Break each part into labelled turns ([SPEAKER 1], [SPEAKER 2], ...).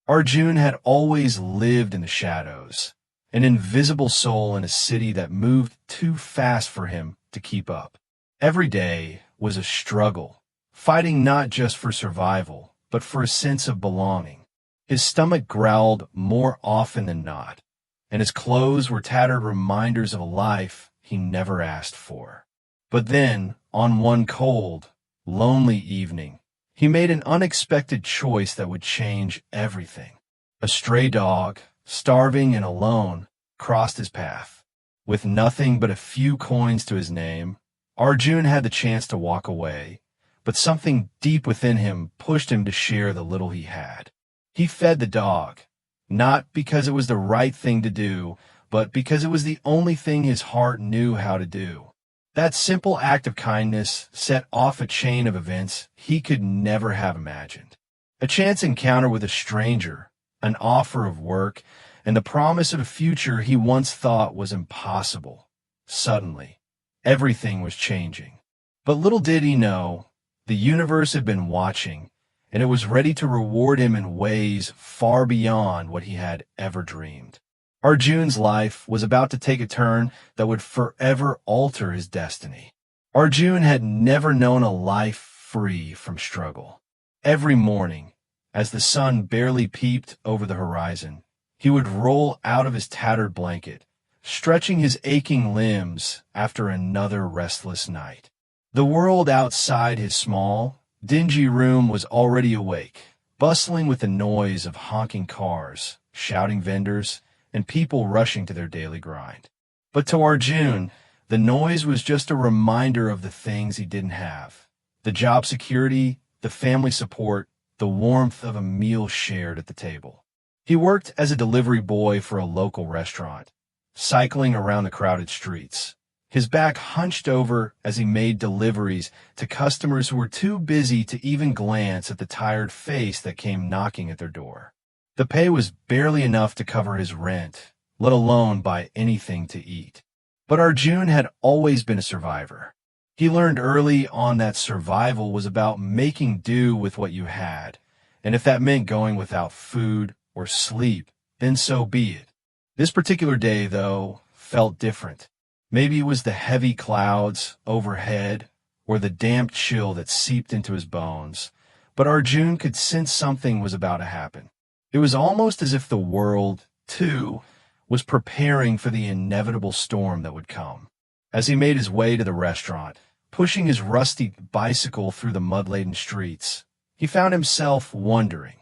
[SPEAKER 1] Arjun had always lived in the shadows, an invisible soul in a city that moved too fast for him to keep up. Every day was a struggle, fighting not just for survival, but for a sense of belonging. His stomach growled more often than not, and his clothes were tattered reminders of a life he never asked for. But then, on one cold, lonely evening, he made an unexpected choice that would change everything. A stray dog, starving and alone, crossed his path. With nothing but a few coins to his name, Arjun had the chance to walk away, but something deep within him pushed him to share the little he had. He fed the dog, not because it was the right thing to do, but because it was the only thing his heart knew how to do. That simple act of kindness set off a chain of events he could never have imagined. A chance encounter with a stranger, an offer of work, and the promise of a future he once thought was impossible. Suddenly, everything was changing. But little did he know, the universe had been watching, and it was ready to reward him in ways far beyond what he had ever dreamed. Arjun's life was about to take a turn that would forever alter his destiny. Arjun had never known a life free from struggle. Every morning, as the sun barely peeped over the horizon, he would roll out of his tattered blanket, stretching his aching limbs after another restless night. The world outside his small, dingy room was already awake, bustling with the noise of honking cars, shouting vendors, and people rushing to their daily grind. But to Arjun, the noise was just a reminder of the things he didn't have. The job security, the family support, the warmth of a meal shared at the table. He worked as a delivery boy for a local restaurant, cycling around the crowded streets, his back hunched over as he made deliveries to customers who were too busy to even glance at the tired face that came knocking at their door. The pay was barely enough to cover his rent, let alone buy anything to eat. But Arjun had always been a survivor. He learned early on that survival was about making do with what you had, and if that meant going without food or sleep, then so be it. This particular day, though, felt different. Maybe it was the heavy clouds overhead or the damp chill that seeped into his bones, but Arjun could sense something was about to happen. It was almost as if the world, too, was preparing for the inevitable storm that would come. As he made his way to the restaurant, pushing his rusty bicycle through the mud-laden streets, he found himself wondering,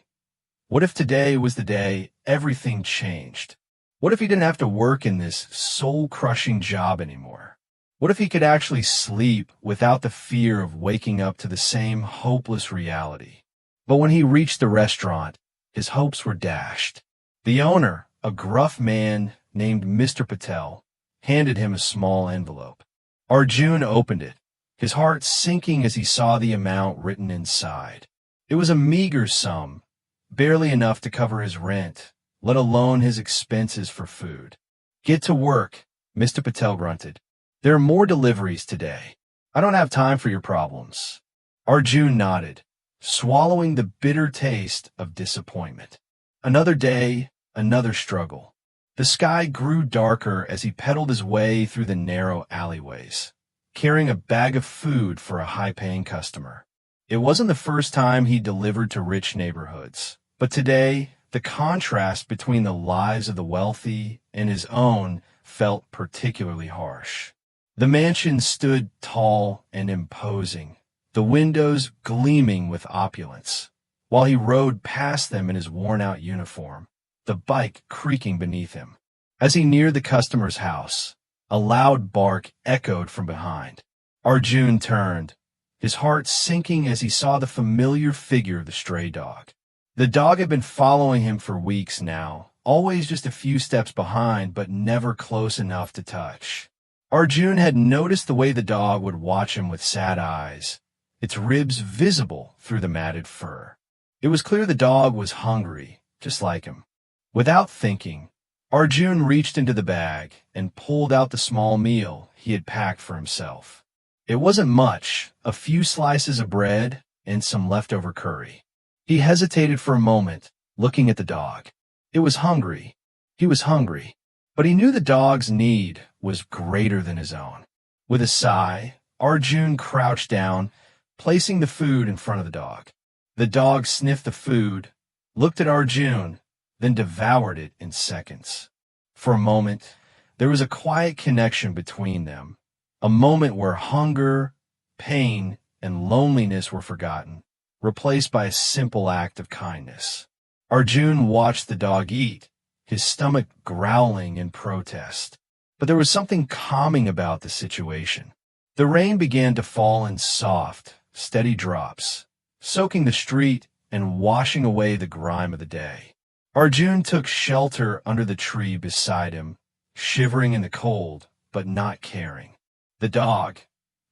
[SPEAKER 1] what if today was the day everything changed? What if he didn't have to work in this soul-crushing job anymore? What if he could actually sleep without the fear of waking up to the same hopeless reality? But when he reached the restaurant, his hopes were dashed. The owner, a gruff man named Mr. Patel, handed him a small envelope. Arjun opened it, his heart sinking as he saw the amount written inside. It was a meager sum, barely enough to cover his rent, let alone his expenses for food. "Get to work," Mr. Patel grunted. "There are more deliveries today. I don't have time for your problems." Arjun nodded, swallowing the bitter taste of disappointment. Another day, another struggle. The sky grew darker as he pedaled his way through the narrow alleyways, carrying a bag of food for a high-paying customer. It wasn't the first time he delivered to rich neighborhoods, but today, the contrast between the lives of the wealthy and his own felt particularly harsh. The mansion stood tall and imposing, the windows gleaming with opulence, while he rode past them in his worn-out uniform, the bike creaking beneath him. As he neared the customer's house, a loud bark echoed from behind. Arjun turned, his heart sinking as he saw the familiar figure of the stray dog. The dog had been following him for weeks now, always just a few steps behind, but never close enough to touch. Arjun had noticed the way the dog would watch him with sad eyes, its ribs visible through the matted fur. It was clear the dog was hungry, just like him. Without thinking, Arjun reached into the bag and pulled out the small meal he had packed for himself. It wasn't much, a few slices of bread and some leftover curry. He hesitated for a moment, looking at the dog. It was hungry. He was hungry, but he knew the dog's need was greater than his own. With a sigh, Arjun crouched down, placing the food in front of the dog. The dog sniffed the food, looked at Arjun, then devoured it in seconds. For a moment, there was a quiet connection between them, a moment where hunger, pain, and loneliness were forgotten, replaced by a simple act of kindness. Arjun watched the dog eat, his stomach growling in protest. But there was something calming about the situation. The rain began to fall in soft, steady drops, soaking the street and washing away the grime of the day. Arjun took shelter under the tree beside him, shivering in the cold, but not caring. The dog,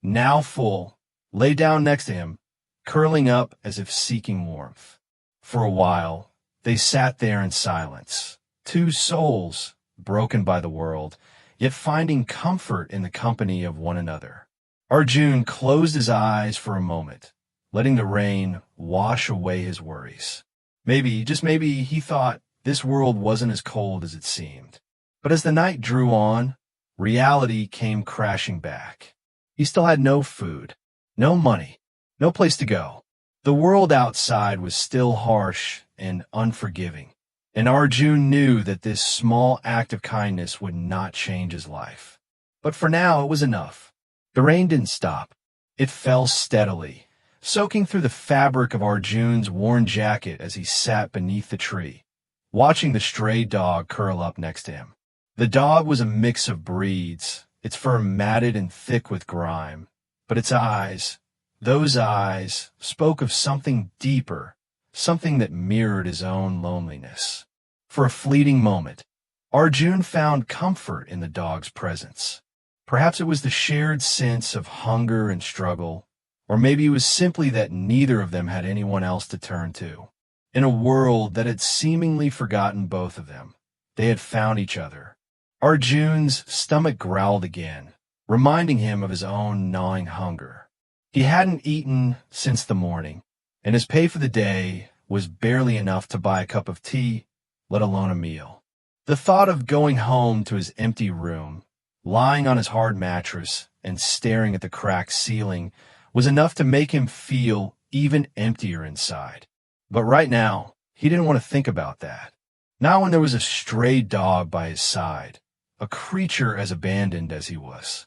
[SPEAKER 1] now full, lay down next to him, curling up as if seeking warmth. For a while, they sat there in silence, two souls broken by the world, yet finding comfort in the company of one another. Arjun closed his eyes for a moment, letting the rain wash away his worries. Maybe, just maybe, he thought this world wasn't as cold as it seemed. But as the night drew on, reality came crashing back. He still had no food, no money, no place to go. The world outside was still harsh and unforgiving, and Arjun knew that this small act of kindness would not change his life. But for now, it was enough. The rain didn't stop. It fell steadily, soaking through the fabric of Arjun's worn jacket as he sat beneath the tree, watching the stray dog curl up next to him. The dog was a mix of breeds, its fur matted and thick with grime, but its eyes, those eyes, spoke of something deeper, something that mirrored his own loneliness. For a fleeting moment, Arjun found comfort in the dog's presence. Perhaps it was the shared sense of hunger and struggle, or maybe it was simply that neither of them had anyone else to turn to. In a world that had seemingly forgotten both of them, they had found each other. Arjun's stomach growled again, reminding him of his own gnawing hunger. He hadn't eaten since the morning, and his pay for the day was barely enough to buy a cup of tea, let alone a meal. The thought of going home to his empty room, lying on his hard mattress and staring at the cracked ceiling, was enough to make him feel even emptier inside. But right now, he didn't want to think about that. Not when there was a stray dog by his side, a creature as abandoned as he was.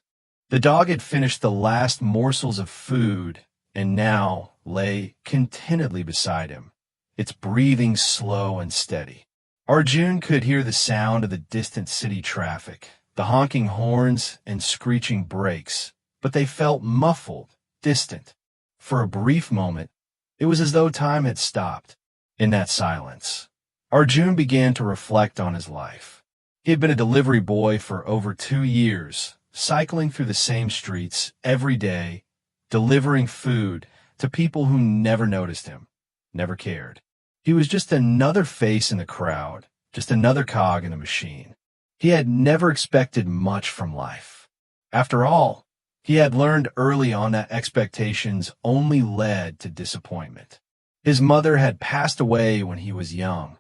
[SPEAKER 1] The dog had finished the last morsels of food and now lay contentedly beside him, its breathing slow and steady. Arjun could hear the sound of the distant city traffic, the honking horns and screeching brakes, but they felt muffled, distant. For a brief moment, it was as though time had stopped. In that silence, Arjun began to reflect on his life. He had been a delivery boy for over 2 years, cycling through the same streets every day, delivering food to people who never noticed him, never cared. He was just another face in the crowd, just another cog in the machine. He had never expected much from life. After all, he had learned early on that expectations only led to disappointment. His mother had passed away when he was young,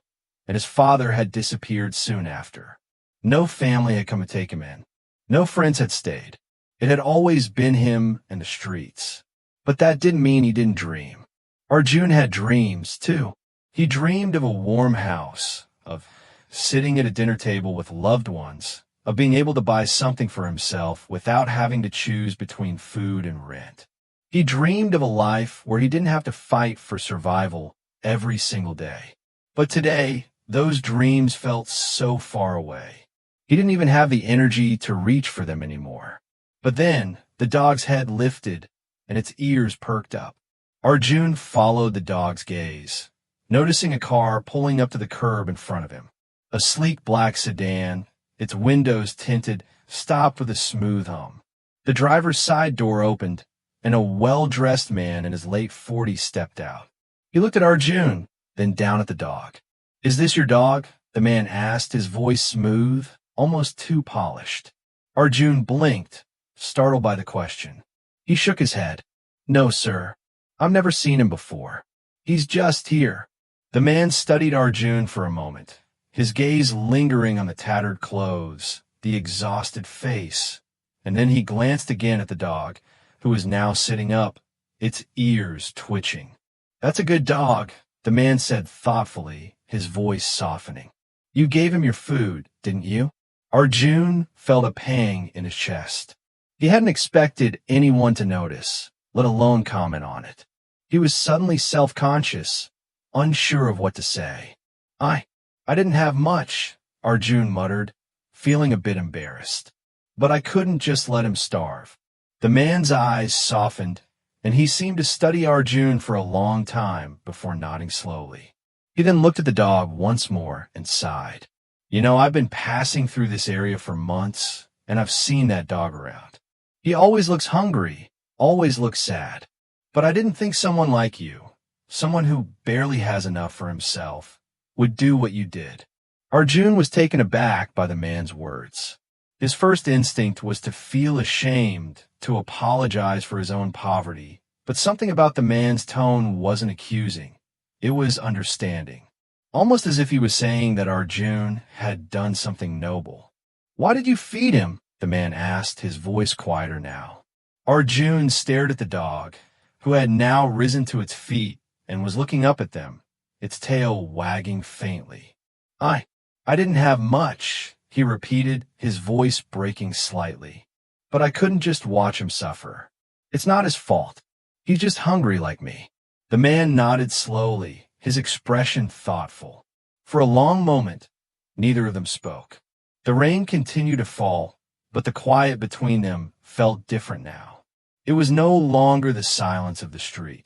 [SPEAKER 1] and his father had disappeared soon after. No family had come to take him in. No friends had stayed. It had always been him and the streets. But that didn't mean he didn't dream. Arjun had dreams, too. He dreamed of a warm house, of sitting at a dinner table with loved ones, of being able to buy something for himself without having to choose between food and rent. He dreamed of a life where he didn't have to fight for survival every single day. But today, those dreams felt so far away. He didn't even have the energy to reach for them anymore. But then, the dog's head lifted, and its ears perked up. Arjun followed the dog's gaze, noticing a car pulling up to the curb in front of him. A sleek black sedan, its windows tinted, stopped with a smooth hum. The driver's side door opened, and a well-dressed man in his late 40s stepped out. He looked at Arjun, then down at the dog. "Is this your dog?" the man asked, his voice smooth, almost too polished. Arjun blinked, startled by the question. He shook his head. "No, sir. I've never seen him before. He's just here." The man studied Arjun for a moment, his gaze lingering on the tattered clothes, the exhausted face, and then he glanced again at the dog, who was now sitting up, its ears twitching. "That's a good dog," the man said thoughtfully, his voice softening. "You gave him your food, didn't you?" Arjun felt a pang in his chest. He hadn't expected anyone to notice, let alone comment on it. He was suddenly self-conscious, unsure of what to say. I didn't have much," Arjun muttered, feeling a bit embarrassed. "But I couldn't just let him starve." The man's eyes softened, and he seemed to study Arjun for a long time before nodding slowly. He then looked at the dog once more and sighed. "You know, I've been passing through this area for months, and I've seen that dog around. He always looks hungry, always looks sad. But I didn't think someone like you, someone who barely has enough for himself, would do what you did." Arjun was taken aback by the man's words. His first instinct was to feel ashamed, to apologize for his own poverty, but something about the man's tone wasn't accusing. It was understanding, almost as if he was saying that Arjun had done something noble. "Why did you feed him?" the man asked, his voice quieter now. Arjun stared at the dog, who had now risen to its feet and was looking up at them, its tail wagging faintly. I didn't have much," he repeated, his voice breaking slightly. "But I couldn't just watch him suffer. It's not his fault. He's just hungry like me." The man nodded slowly, his expression thoughtful. For a long moment, neither of them spoke. The rain continued to fall, but the quiet between them felt different now. It was no longer the silence of the street.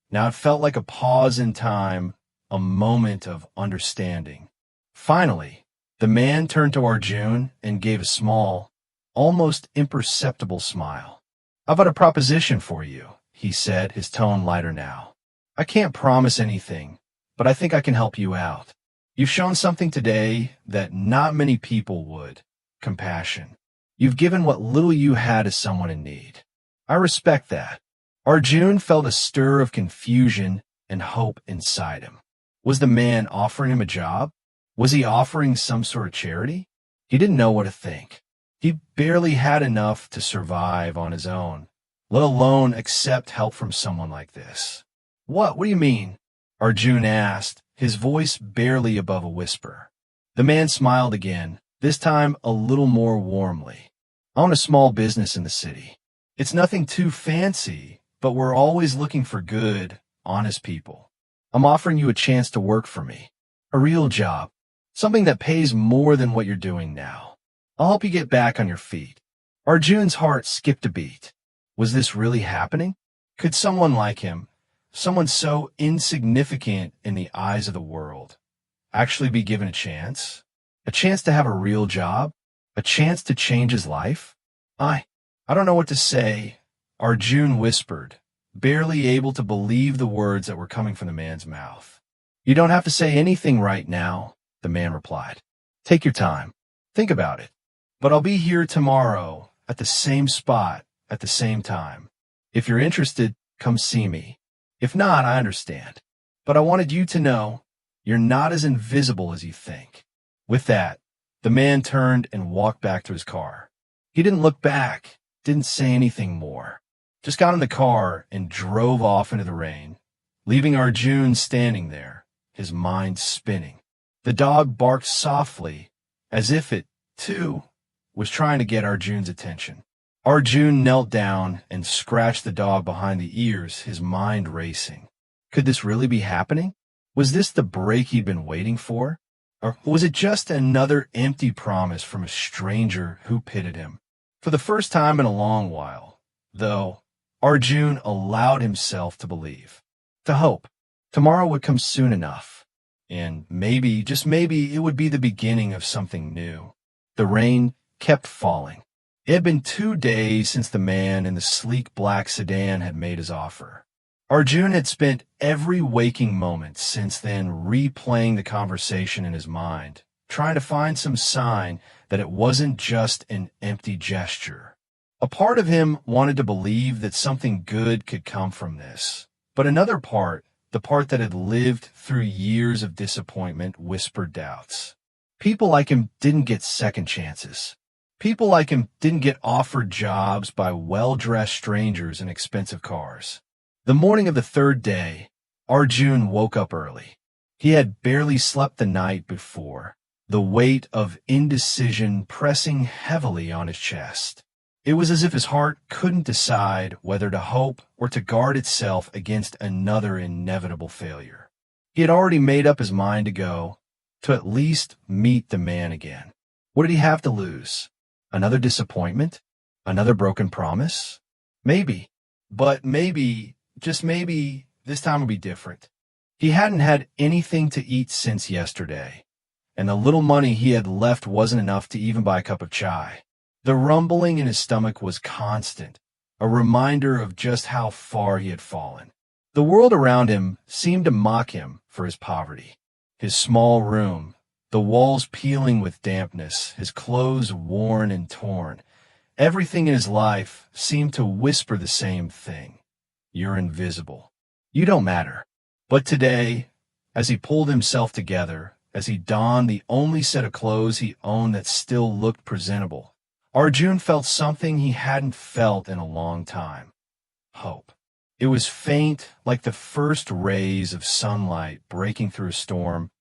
[SPEAKER 1] Now it felt like a pause in time, a moment of understanding. Finally, the man turned to Arjun and gave a small, almost imperceptible smile. "I've got a proposition for you," he said, his tone lighter now. "I can't promise anything, but I think I can help you out. You've shown something today that not many people would: compassion. You've given what little you had to someone in need. I respect that." Arjun felt a stir of confusion and hope inside him. Was the man offering him a job? Was he offering some sort of charity? He didn't know what to think. He barely had enough to survive on his own, let alone accept help from someone like this. What do you mean?" Arjun asked, his voice barely above a whisper. The man smiled again, this time a little more warmly. "I own a small business in the city. It's nothing too fancy, but we're always looking for good, honest people. I'm offering you a chance to work for me. A real job. Something that pays more than what you're doing now. I'll help you get back on your feet." Arjun's heart skipped a beat. Was this really happening? Could someone like him, someone so insignificant in the eyes of the world, actually be given a chance? A chance to have a real job? A chance to change his life? I don't know what to say," Arjun whispered, barely able to believe the words that were coming from the man's mouth. "You don't have to say anything right now," the man replied. "Take your time. Think about it. But I'll be here tomorrow at the same spot at the same time. If you're interested, come see me. If not, I understand. But I wanted you to know you're not as invisible as you think." With that, the man turned and walked back to his car. He didn't look back, didn't say anything more. Just got in the car and drove off into the rain, leaving Arjun standing there, his mind spinning. The dog barked softly, as if it, too, was trying to get Arjun's attention. Arjun knelt down and scratched the dog behind the ears, his mind racing. Could this really be happening? Was this the break he'd been waiting for? Or was it just another empty promise from a stranger who pitied him? For the first time in a long while, though, Arjun allowed himself to believe, to hope. Tomorrow would come soon enough. And maybe, just maybe, it would be the beginning of something new. The rain kept falling. It had been 2 days since the man in the sleek black sedan had made his offer. Arjun had spent every waking moment since then replaying the conversation in his mind, trying to find some sign that it wasn't just an empty gesture. A part of him wanted to believe that something good could come from this, but another part the part that had lived through years of disappointment, whispered doubts. People like him didn't get second chances. People like him didn't get offered jobs by well-dressed strangers in expensive cars. The morning of the third day, Arjun woke up early. He had barely slept the night before, the weight of indecision pressing heavily on his chest. It was as if his heart couldn't decide whether to hope or to guard itself against another inevitable failure. He had already made up his mind to go, to at least meet the man again. What did he have to lose? Another disappointment? Another broken promise? Maybe. But maybe, just maybe, this time would be different. He hadn't had anything to eat since yesterday, and the little money he had left wasn't enough to even buy a cup of chai. The rumbling in his stomach was constant, a reminder of just how far he had fallen. The world around him seemed to mock him for his poverty. His small room, the walls peeling with dampness, his clothes worn and torn. Everything in his life seemed to whisper the same thing. You're invisible. You don't matter. But today, as he pulled himself together, as he donned the only set of clothes he owned that still looked presentable, Arjun felt something he hadn't felt in a long time. Hope. It was faint, like the first rays of sunlight breaking through a storm,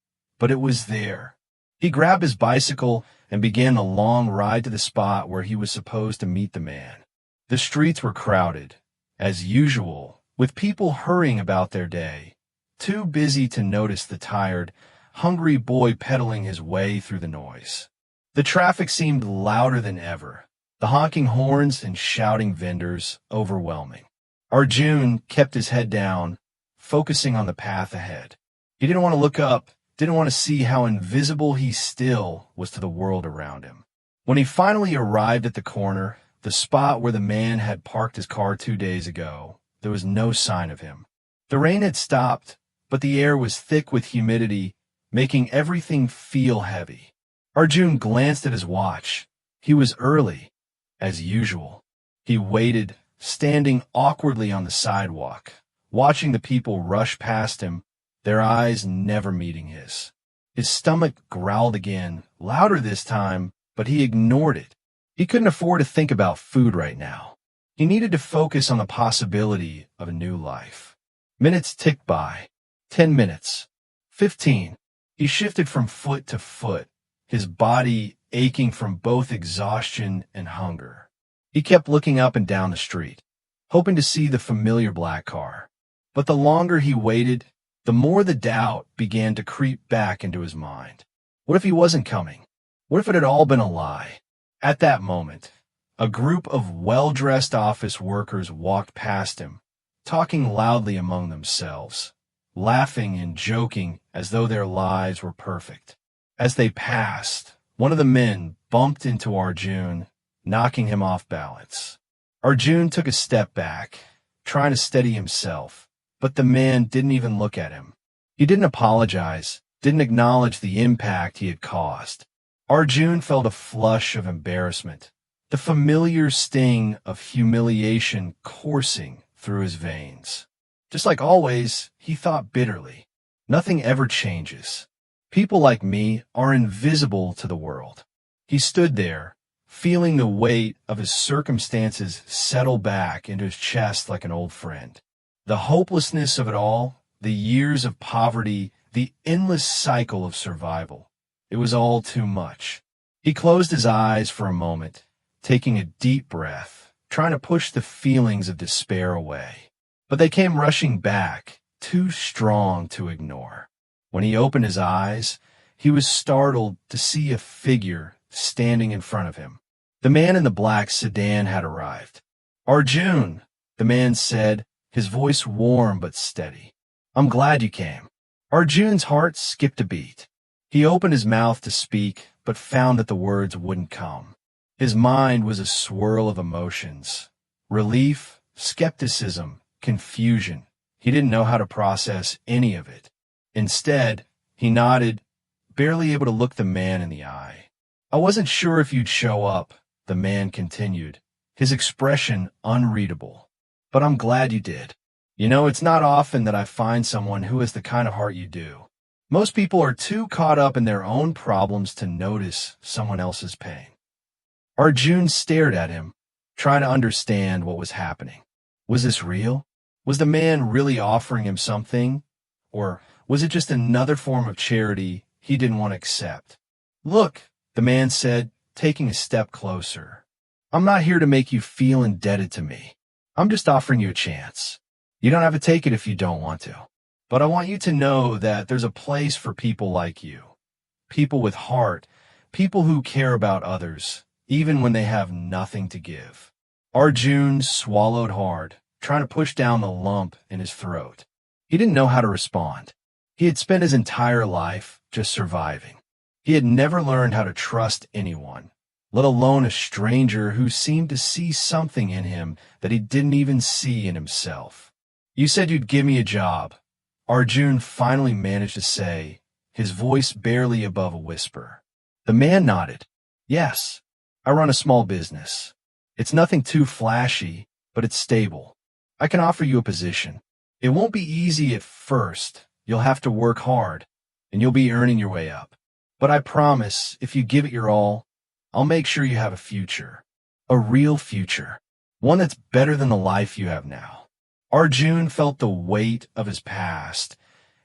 [SPEAKER 1] but it was there. He grabbed his bicycle and began the long ride to the spot where he was supposed to meet the man. The streets were crowded, as usual, with people hurrying about their day, too busy to notice the tired, hungry boy pedaling his way through the noise. The traffic seemed louder than ever, the honking horns and shouting vendors overwhelming. Arjun kept his head down, focusing on the path ahead. He didn't want to look up, didn't want to see how invisible he still was to the world around him. When he finally arrived at the corner, the spot where the man had parked his car 2 days ago, there was no sign of him. The rain had stopped, but the air was thick with humidity, making everything feel heavy. Arjun glanced at his watch. He was early, as usual. He waited, standing awkwardly on the sidewalk, watching the people rush past him, their eyes never meeting his. His stomach growled again, louder this time, but he ignored it. He couldn't afford to think about food right now. He needed to focus on the possibility of a new life. Minutes ticked by. 10 minutes. 15. He shifted from foot to foot, his body aching from both exhaustion and hunger. He kept looking up and down the street, hoping to see the familiar black car. But the longer he waited, the more the doubt began to creep back into his mind. What if he wasn't coming? What if it had all been a lie? At that moment, a group of well-dressed office workers walked past him, talking loudly among themselves, laughing and joking as though their lives were perfect. As they passed, one of the men bumped into Arjun, knocking him off balance. Arjun took a step back, trying to steady himself, but the man didn't even look at him. He didn't apologize, didn't acknowledge the impact he had caused. Arjun felt a flush of embarrassment, the familiar sting of humiliation coursing through his veins. Just like always, he thought bitterly, nothing ever changes. People like me are invisible to the world. He stood there, feeling the weight of his circumstances settle back into his chest like an old friend. The hopelessness of it all, the years of poverty, the endless cycle of survival. It was all too much. He closed his eyes for a moment, taking a deep breath, trying to push the feelings of despair away. But they came rushing back, too strong to ignore. When he opened his eyes, he was startled to see a figure standing in front of him. The man in the black sedan had arrived. "Arjun," the man said, his voice warm but steady. "I'm glad you came." Arjun's heart skipped a beat. He opened his mouth to speak, but found that the words wouldn't come. His mind was a swirl of emotions. Relief, skepticism, confusion. He didn't know how to process any of it. Instead, he nodded, barely able to look the man in the eye. "I wasn't sure if you'd show up," the man continued, his expression unreadable. "But I'm glad you did." It's not often that I find someone who has the kind of heart you do. Most people are too caught up in their own problems to notice someone else's pain. Arjun stared at him, trying to understand what was happening. Was this real? Was the man really offering him something? Or was it just another form of charity he didn't want to accept? Look, the man said, taking a step closer. I'm not here to make you feel indebted to me. I'm just offering you a chance. You don't have to take it if you don't want to. But I want you to know that there's a place for people like you. People with heart, people who care about others, even when they have nothing to give. Arjun swallowed hard, trying to push down the lump in his throat. He didn't know how to respond. He had spent his entire life just surviving. He had never learned how to trust anyone, let alone a stranger who seemed to see something in him that he didn't even see in himself. You said you'd give me a job, Arjun finally managed to say, his voice barely above a whisper. The man nodded. Yes, I run a small business. It's nothing too flashy, but it's stable. I can offer you a position. It won't be easy at first. You'll have to work hard, and you'll be earning your way up. But I promise, if you give it your all, I'll make sure you have a future. A real future. One that's better than the life you have now. Arjun felt the weight of his past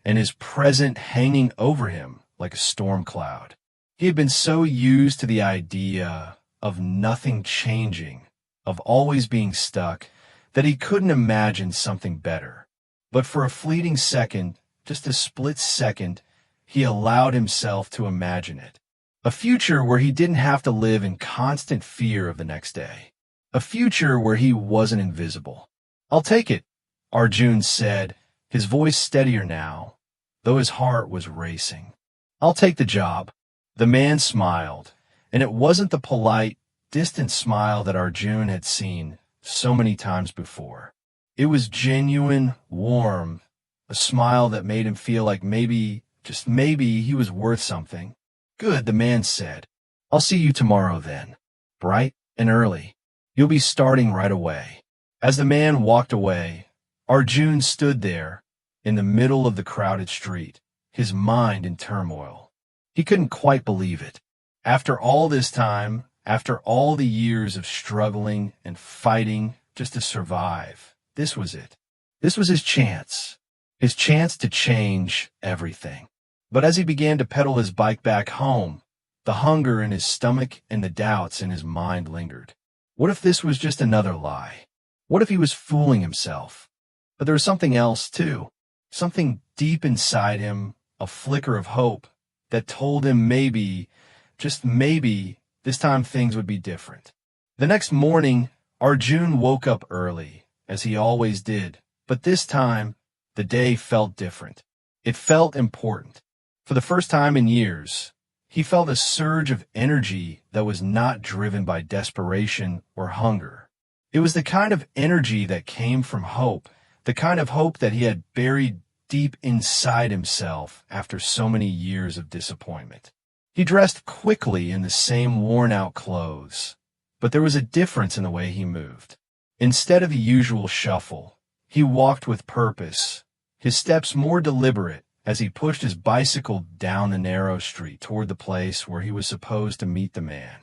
[SPEAKER 1] and his present hanging over him like a storm cloud. He had been so used to the idea of nothing changing, of always being stuck, that he couldn't imagine something better. But for a fleeting second, just a split second, he allowed himself to imagine it. A future where he didn't have to live in constant fear of the next day. A future where he wasn't invisible. I'll take it, Arjun said, his voice steadier now, though his heart was racing. I'll take the job. The man smiled, and it wasn't the polite, distant smile that Arjun had seen so many times before. It was genuine, warm, a smile that made him feel like maybe, just maybe, he was worth something. Good, the man said. I'll see you tomorrow then. Bright and early. You'll be starting right away. As the man walked away, Arjun stood there, in the middle of the crowded street, his mind in turmoil. He couldn't quite believe it. After all this time, after all the years of struggling and fighting just to survive, this was it. This was his chance to change everything. But as he began to pedal his bike back home, the hunger in his stomach and the doubts in his mind lingered. What if this was just another lie? What if he was fooling himself? But there was something else, too. Something deep inside him, a flicker of hope, that told him maybe, just maybe, this time things would be different. The next morning, Arjun woke up early, as he always did, but this time, the day felt different. It felt important. For the first time in years, he felt a surge of energy that was not driven by desperation or hunger. It was the kind of energy that came from hope, the kind of hope that he had buried deep inside himself after so many years of disappointment. He dressed quickly in the same worn-out clothes, but there was a difference in the way he moved. Instead of the usual shuffle, he walked with purpose, his steps more deliberate as he pushed his bicycle down the narrow street toward the place where he was supposed to meet the man.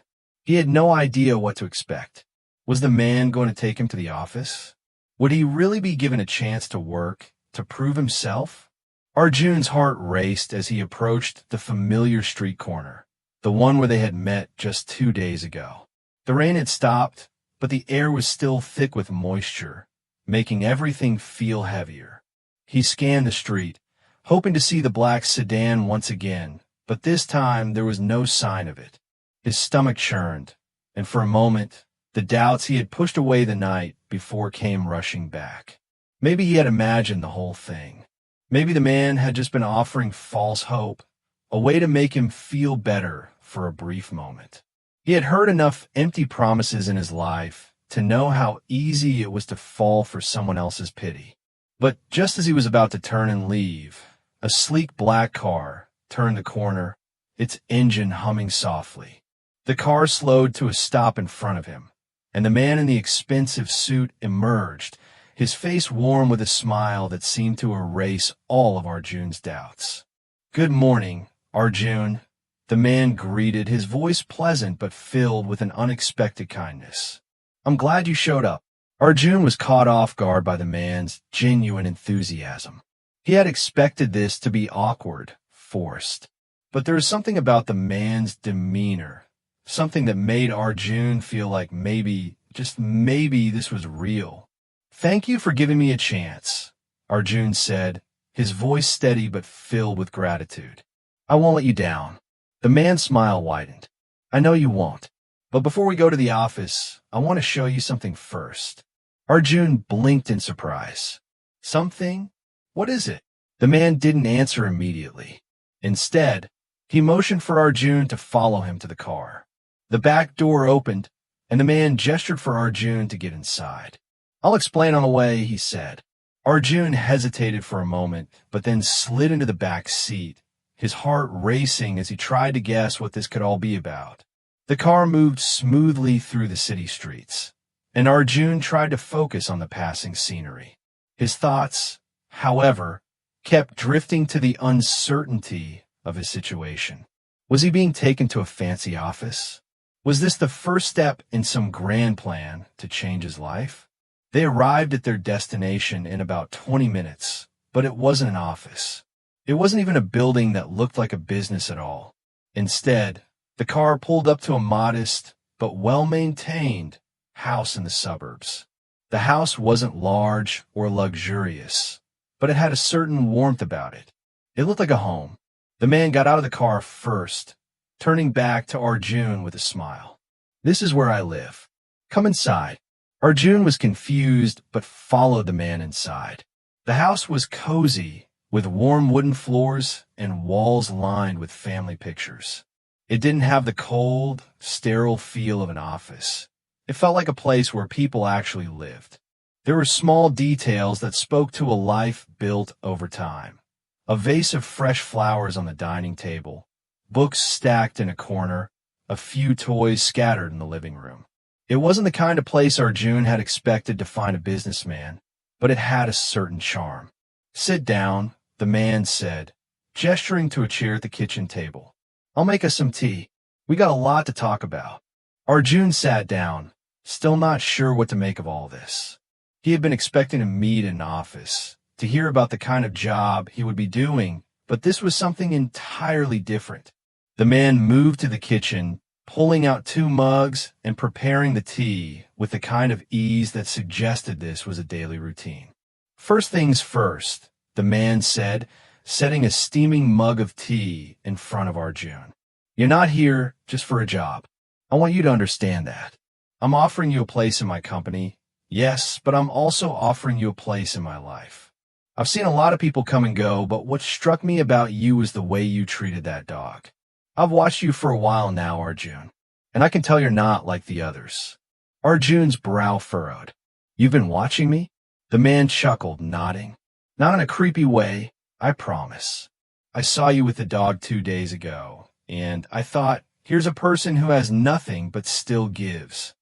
[SPEAKER 1] He had no idea what to expect. Was the man going to take him to the office? Would he really be given a chance to work, to prove himself? Arjun's heart raced as he approached the familiar street corner, the one where they had met just 2 days ago. The rain had stopped, but the air was still thick with moisture, making everything feel heavier. He scanned the street, hoping to see the black sedan once again, but this time there was no sign of it. His stomach churned, and for a moment, the doubts he had pushed away the night before came rushing back. Maybe he had imagined the whole thing. Maybe the man had just been offering false hope, a way to make him feel better for a brief moment. He had heard enough empty promises in his life to know how easy it was to fall for someone else's pity. But just as he was about to turn and leave, a sleek black car turned the corner, its engine humming softly. The car slowed to a stop in front of him, and the man in the expensive suit emerged, his face warm with a smile that seemed to erase all of Arjun's doubts. "Good morning, Arjun," the man greeted, his voice pleasant but filled with an unexpected kindness. "I'm glad you showed up." Arjun was caught off guard by the man's genuine enthusiasm. He had expected this to be awkward, forced. But there was something about the man's demeanor, something that made Arjun feel like maybe, just maybe, this was real. "Thank you for giving me a chance," Arjun said, his voice steady but filled with gratitude. "I won't let you down." The man's smile widened. "I know you won't. But before we go to the office, I want to show you something first." Arjun blinked in surprise. "Something? What is it?" The man didn't answer immediately. Instead, he motioned for Arjun to follow him to the car. The back door opened, and the man gestured for Arjun to get inside. "I'll explain on the way," he said. Arjun hesitated for a moment, but then slid into the back seat, his heart racing as he tried to guess what this could all be about. The car moved smoothly through the city streets, and Arjun tried to focus on the passing scenery. His thoughts, however, kept drifting to the uncertainty of his situation. Was he being taken to a fancy office? Was this the first step in some grand plan to change his life? They arrived at their destination in about 20 minutes, but it wasn't an office. It wasn't even a building that looked like a business at all. Instead, the car pulled up to a modest, but well-maintained, house in the suburbs. The house wasn't large or luxurious, but it had a certain warmth about it. It looked like a home. The man got out of the car first, turning back to Arjun with a smile. "This is where I live. Come inside." Arjun was confused, but followed the man inside. The house was cozy, with warm wooden floors and walls lined with family pictures. It didn't have the cold, sterile feel of an office. It felt like a place where people actually lived. There were small details that spoke to a life built over time. A vase of fresh flowers on the dining table, books stacked in a corner, a few toys scattered in the living room. It wasn't the kind of place Arjun had expected to find a businessman, but it had a certain charm. "Sit down," the man said, gesturing to a chair at the kitchen table. "I'll make us some tea. We got a lot to talk about." Arjun sat down, still not sure what to make of all this. He had been expecting to meet in an office, to hear about the kind of job he would be doing, but this was something entirely different. The man moved to the kitchen, pulling out 2 mugs and preparing the tea with the kind of ease that suggested this was a daily routine. "First things first," the man said, setting a steaming mug of tea in front of Arjun. "You're not here just for a job. I want you to understand that. I'm offering you a place in my company, yes, but I'm also offering you a place in my life. I've seen a lot of people come and go, but what struck me about you is the way you treated that dog. I've watched you for a while now, Arjun, and I can tell you're not like the others." Arjun's brow furrowed. "You've been watching me?" The man chuckled, nodding. "Not in a creepy way, I promise. I saw you with the dog 2 days ago, and I thought, here's a person who has nothing but still gives.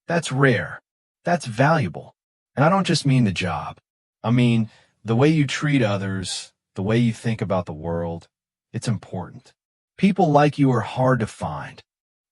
[SPEAKER 1] That's rare. That's valuable. And I don't just mean the job. I mean, the way you treat others, the way you think about the world, it's important. People like you are hard to find."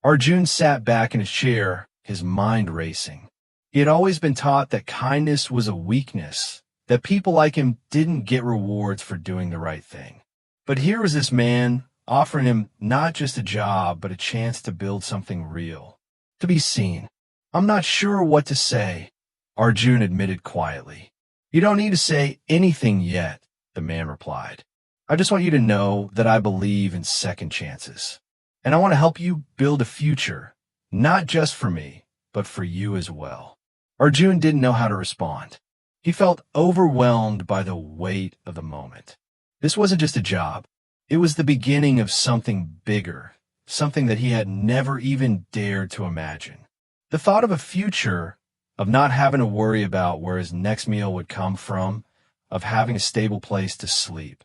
[SPEAKER 1] Arjun sat back in his chair, his mind racing. He had always been taught that kindness was a weakness, that people like him didn't get rewards for doing the right thing. But here was this man offering him not just a job, but a chance to build something real, to be seen. "I'm not sure what to say," Arjun admitted quietly. "You don't need to say anything yet," the man replied. "I just want you to know that I believe in second chances. And I want to help you build a future, not just for me, but for you as well." Arjun didn't know how to respond. He felt overwhelmed by the weight of the moment. This wasn't just a job. It was the beginning of something bigger, something that he had never even dared to imagine. The thought of a future, of not having to worry about where his next meal would come from, of having a stable place to sleep.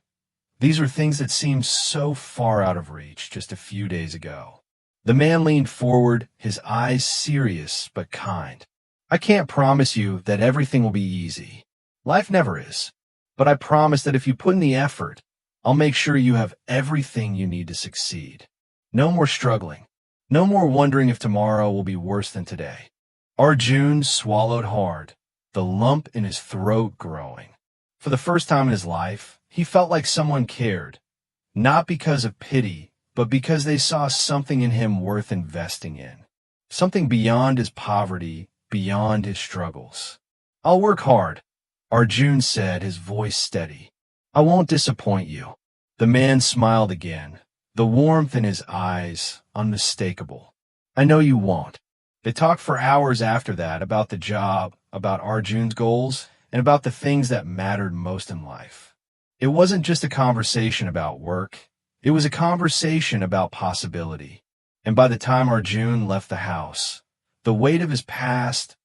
[SPEAKER 1] These were things that seemed so far out of reach just a few days ago. The man leaned forward, his eyes serious but kind. "I can't promise you that everything will be easy. Life never is. But I promise that if you put in the effort, I'll make sure you have everything you need to succeed. No more struggling. No more wondering if tomorrow will be worse than today. Arjun swallowed hard, the lump in his throat growing. For the first time in his life, he felt like someone cared, not because of pity, but because they saw something in him worth investing in. Something beyond his poverty, beyond his struggles. I'll work hard, Arjun said, his voice steady. I won't disappoint you. The man smiled again, the warmth in his eyes unmistakable. I know you won't. They talked for hours after that about the job, about Arjun's goals, and about the things that mattered most in life. It wasn't just a conversation about work. It was a conversation about possibility. And by the time Arjun left the house, the weight of his past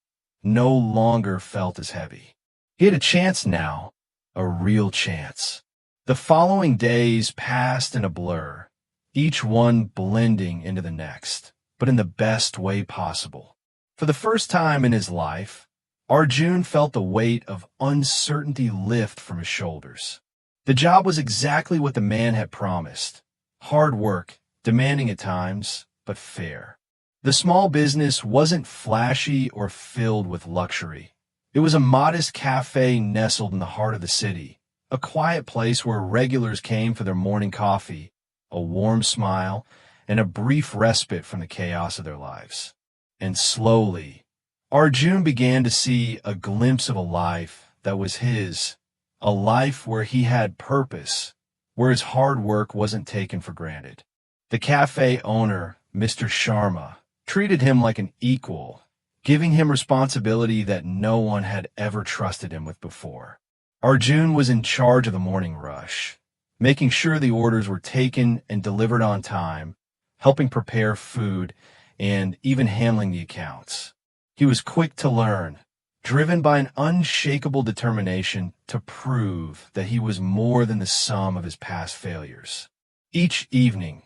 [SPEAKER 1] no longer felt as heavy. He had a chance now, a real chance. The following days passed in a blur, each one blending into the next, but in the best way possible. For the first time in his life, Arjun felt the weight of uncertainty lift from his shoulders. The job was exactly what the man had promised. Hard work, demanding at times, but fair. The small business wasn't flashy or filled with luxury. It was a modest cafe nestled in the heart of the city, a quiet place where regulars came for their morning coffee, a warm smile, and a brief respite from the chaos of their lives. And slowly, Arjun began to see a glimpse of a life that was his, a life where he had purpose, where his hard work wasn't taken for granted. The cafe owner, Mr. Sharma, treated him like an equal, giving him responsibility that no one had ever trusted him with before. Arjun was in charge of the morning rush, making sure the orders were taken and delivered on time, helping prepare food, and even handling the accounts. He was quick to learn, driven by an unshakable determination to prove that he was more than the sum of his past failures. Each evening,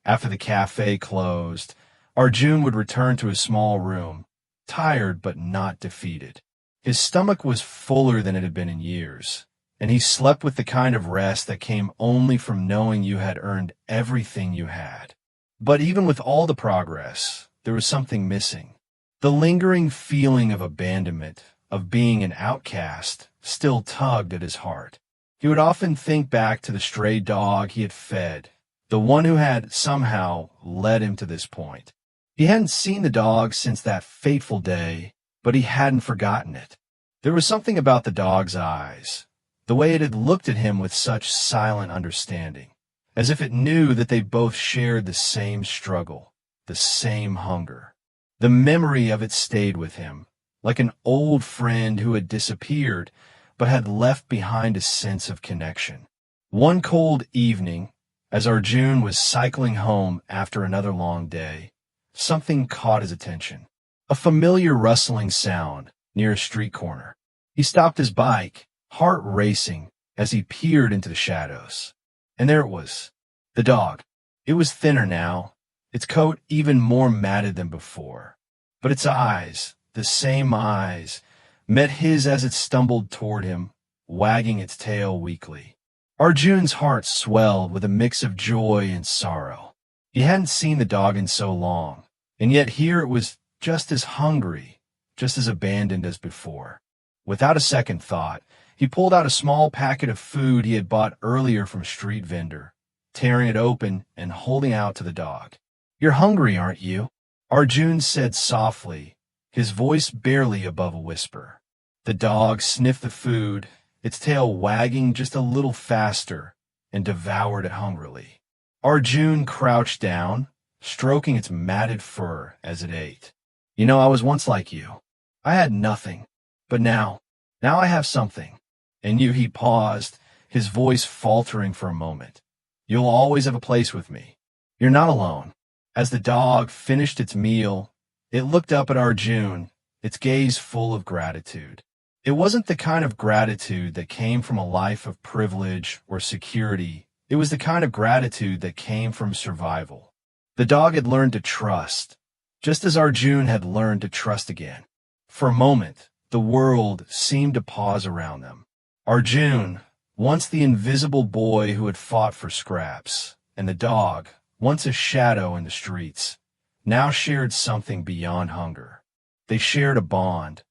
[SPEAKER 1] after the cafe closed, Arjun would return to his small room, tired but not defeated. His stomach was fuller than it had been in years, and he slept with the kind of rest that came only from knowing you had earned everything you had. But even with all the progress, there was something missing. The lingering feeling of abandonment, of being an outcast, still tugged at his heart. He would often think back to the stray dog he had fed, the one who had somehow led him to this point. He hadn't seen the dog since that fateful day, but he hadn't forgotten it. There was something about the dog's eyes, the way it had looked at him with such silent understanding, as if it knew that they both shared the same struggle, the same hunger. The memory of it stayed with him, like an old friend who had disappeared, but had left behind a sense of connection. One cold evening, as Arjun was cycling home after another long day, something caught his attention. A familiar rustling sound near a street corner. He stopped his bike, heart racing, as he peered into the shadows. And there it was, the dog. It was thinner now, its coat even more matted than before. But its eyes, the same eyes, met his as it stumbled toward him, wagging its tail weakly. Arjun's heart swelled with a mix of joy and sorrow. He hadn't seen the dog in so long, and yet here it was just as hungry, just as abandoned as before. Without a second thought, he pulled out a small packet of food he had bought earlier from a street vendor, tearing it open and holding out to the dog. "You're hungry, aren't you?" Arjun said softly, his voice barely above a whisper. The dog sniffed the food, its tail wagging just a little faster, and devoured it hungrily. Arjun crouched down, stroking its matted fur as it ate. "You know, I was once like you. I had nothing, but now I have something. And you," he paused, his voice faltering for a moment. "You'll always have a place with me. You're not alone." As the dog finished its meal, it looked up at Arjun, its gaze full of gratitude. It wasn't the kind of gratitude that came from a life of privilege or security. It was the kind of gratitude that came from survival. The dog had learned to trust, just as Arjun had learned to trust again. For a moment, the world seemed to pause around them. Arjun, once the invisible boy who had fought for scraps, and the dog, once a shadow in the streets, now shared something beyond hunger. They shared a bond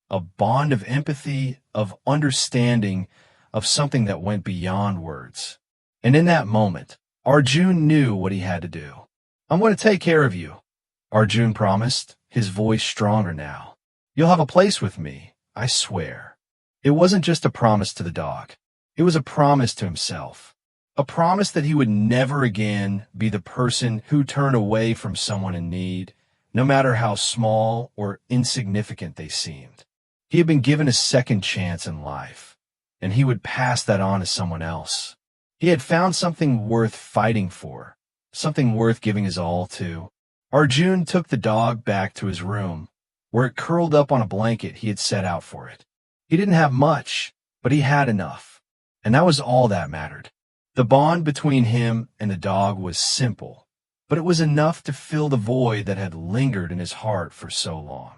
[SPEAKER 1] of empathy, of understanding, of something that went beyond words. And in that moment, Arjun knew what he had to do. "I'm going to take care of you," Arjun promised, his voice stronger now. "You'll have a place with me, I swear." It wasn't just a promise to the dog. It was a promise to himself. A promise that he would never again be the person who turned away from someone in need, no matter how small or insignificant they seemed. He had been given a second chance in life, and he would pass that on to someone else. He had found something worth fighting for, something worth giving his all to. Arjun took the dog back to his room, where it curled up on a blanket he had set out for it. He didn't have much, but he had enough, and that was all that mattered. The bond between him and the dog was simple, but it was enough to fill the void that had lingered in his heart for so long.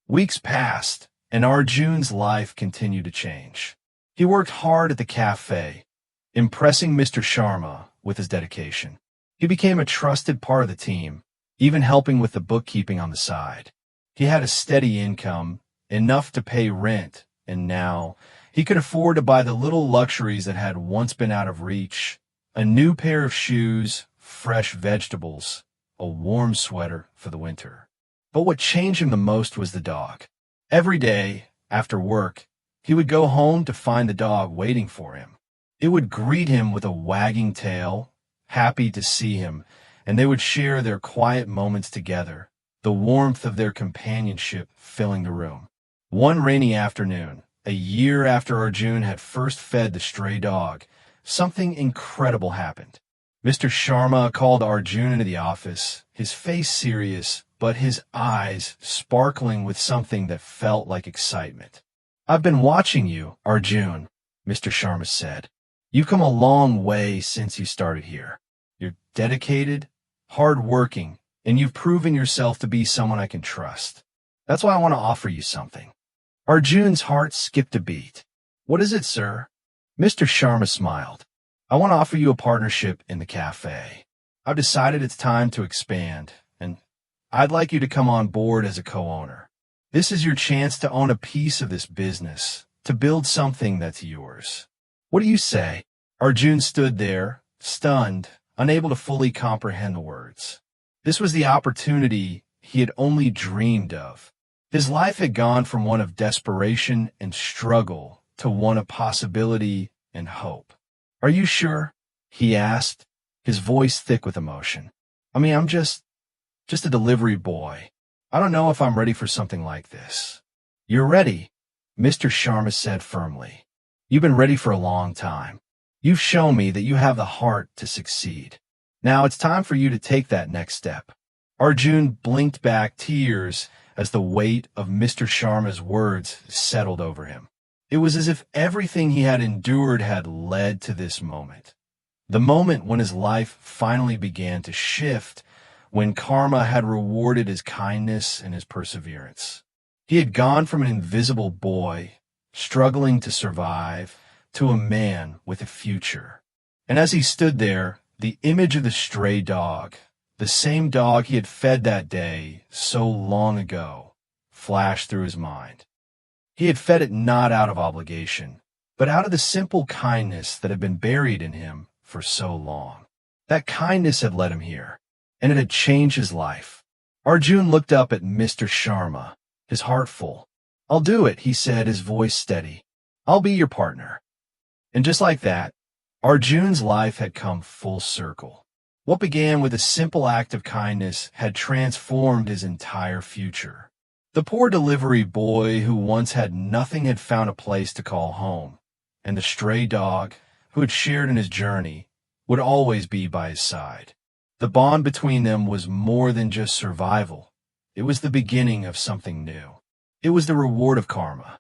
[SPEAKER 1] Weeks passed, and Arjun's life continued to change. He worked hard at the cafe, impressing Mr. Sharma with his dedication. He became a trusted part of the team, even helping with the bookkeeping on the side. He had a steady income, enough to pay rent, and now he could afford to buy the little luxuries that had once been out of reach: a new pair of shoes, fresh vegetables, a warm sweater for the winter. But what changed him the most was the dog. Every day, after work, he would go home to find the dog waiting for him. It would greet him with a wagging tail, happy to see him, and they would share their quiet moments together, the warmth of their companionship filling the room. One rainy afternoon, a year after Arjun had first fed the stray dog, something incredible happened. Mr. Sharma called Arjun into the office, his face serious, but his eyes sparkling with something that felt like excitement. "I've been watching you, Arjun," Mr. Sharma said. "You've come a long way since you started here. You're dedicated, hardworking, and you've proven yourself to be someone I can trust. That's why I want to offer you something." Arjun's heart skipped a beat. "What is it, sir?" Mr. Sharma smiled. "I want to offer you a partnership in the cafe. I've decided it's time to expand, and I'd like you to come on board as a co-owner. This is your chance to own a piece of this business, to build something that's yours. What do you say?" Arjun stood there, stunned, unable to fully comprehend the words. This was the opportunity he had only dreamed of. His life had gone from one of desperation and struggle to one of possibility and hope. "Are you sure?" he asked, his voice thick with emotion. "I mean, I'm just a delivery boy. I don't know if I'm ready for something like this." "You're ready," Mr. Sharma said firmly. "You've been ready for a long time. You've shown me that you have the heart to succeed. Now it's time for you to take that next step." Arjun blinked back tears as the weight of Mr. Sharma's words settled over him. It was as if everything he had endured had led to this moment. The moment when his life finally began to shift, when karma had rewarded his kindness and his perseverance. He had gone from an invisible boy, struggling to survive, to a man with a future. And as he stood there, the image of the stray dog, the same dog he had fed that day so long ago, flashed through his mind. He had fed it not out of obligation, but out of the simple kindness that had been buried in him for so long. That kindness had led him here, and it had changed his life. Arjun looked up at Mr. Sharma, his heart full. "I'll do it," he said, his voice steady. "I'll be your partner." And just like that, Arjun's life had come full circle. What began with a simple act of kindness had transformed his entire future. The poor delivery boy who once had nothing had found a place to call home, and the stray dog, who had shared in his journey, would always be by his side. The bond between them was more than just survival. It was the beginning of something new. It was the reward of karma.